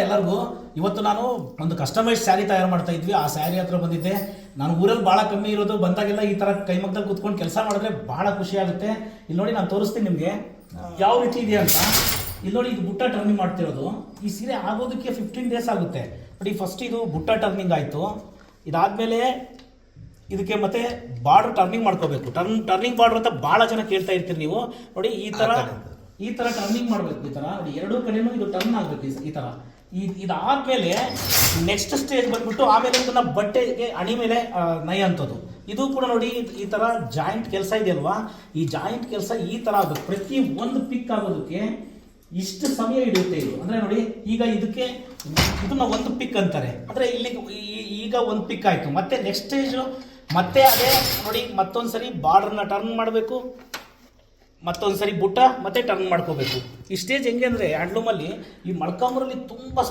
ಎಲ್ಲರಿಗೂ ಇವತ್ತು ನಾನು ಒಂದು ಕಸ್ಟಮೈಸ್ ಸ್ಯಾರಿ ತಯಾರು ಮಾಡ್ತಾ ಇದ್ವಿ. ಆ ಸ್ಯಾರಿ ಹತ್ರ ಬಂದಿದ್ದೆ. ನಾನು ಊರಲ್ಲಿ ಭಾಳ ಕಮ್ಮಿ ಇರೋದು, ಬಂದಾಗೆಲ್ಲ ಈ ತರ ಕೈಮಗ್ದಲ್ಲಿ ಕುತ್ಕೊಂಡು ಕೆಲಸ ಮಾಡಿದ್ರೆ ಬಹಳ ಖುಷಿ ಆಗುತ್ತೆ. ಇಲ್ಲಿ ನೋಡಿ, ನಾನು ತೋರಿಸ್ತೀನಿ ನಿಮಗೆ ಯಾವ ರೀತಿ ಇದೆ ಅಂತ. ಇಲ್ಲಿ ನೋಡಿ, ಇದು ಬುಟ್ಟ ಟರ್ನಿಂಗ್ ಮಾಡ್ತಿರೋದು. ಈ ಸೀರೆ ಆಗೋದಕ್ಕೆ 15 ಡೇಸ್ ಆಗುತ್ತೆ. ನೋಡಿ, ಫಸ್ಟ್ ಇದು ಬುಟ್ಟ ಟರ್ನಿಂಗ್ ಆಯಿತು. ಇದಾದ್ಮೇಲೆ ಇದಕ್ಕೆ ಮತ್ತೆ ಬಾರ್ಡರ್ ಟರ್ನಿಂಗ್ ಮಾಡ್ಕೋಬೇಕು. ಟರ್ನಿಂಗ್ ಬಾರ್ಡರ್ ಅಂತ ಬಹಳ ಜನ ಕೇಳ್ತಾ ಇರ್ತೀರಿ ನೀವು. ನೋಡಿ, ಈ ತರ ಟರ್ನಿಂಗ್ ಮಾಡಬೇಕು. ಈ ತರ ನೋಡಿ, ಎರಡೂ ಕಡೆನೂ ಇದು ಟರ್ನ್ ಆಗಬೇಕು ಈ ತರ. ಇದಾದ್ಮೇಲೆ ನೆಕ್ಸ್ಟ್ ಸ್ಟೇಜ್ ಬಂದ್ಬಿಟ್ಟು ಆಮೇಲೆ ಇದನ್ನ ಬಟ್ಟೆಗೆ ಅಣಿ ಮೇಲೆ ನೈ ಅಂತದ್ದು. ಇದು ಕೂಡ ನೋಡಿ, ಈ ತರ ಜಾಯಿಂಟ್ ಕೆಲಸ ಇದೆಯಲ್ವಾ, ಈ ಜಾಯಿಂಟ್ ಕೆಲಸ ಈ ತರ ಆಗಬೇಕು. ಪ್ರತಿ ಒಂದು ಪಿಕ್ ಆಗೋದಕ್ಕೆ ಇಷ್ಟು ಸಮಯ ಹಿಡಿಯುತ್ತೆ ಇದು. ಅಂದ್ರೆ ನೋಡಿ, ಈಗ ಇದನ್ನ ಒಂದು ಪಿಕ್ ಅಂತಾರೆ. ಅಂದ್ರೆ ಇಲ್ಲಿ ಈಗ ಒಂದು ಪಿಕ್ ಆಯ್ತು. ಮತ್ತೆ ನೆಕ್ಸ್ಟ್ ಸ್ಟೇಜ್ ಮತ್ತೆ ಅದೇ ನೋಡಿ, ಮತ್ತೊಂದ್ಸರಿ ಬಾರ್ಡರ್ನ ಟರ್ನ್ ಮಾಡಬೇಕು, ಮತ್ತೊಂದ್ಸರಿ ಬುಟ್ಟ ಮತ್ತೆ ಟರ್ನ್ ಮಾಡ್ಕೋಬೇಕು. ಈ ಸ್ಟೇಜ್ ಹೆಂಗೆ ಅಂದ್ರೆ, ಹ್ಯಾಂಡ್ಲೂಮಲ್ಲಿ ಈ ಮೊಳಕಾಮೂರಲ್ಲಿ ತುಂಬಾ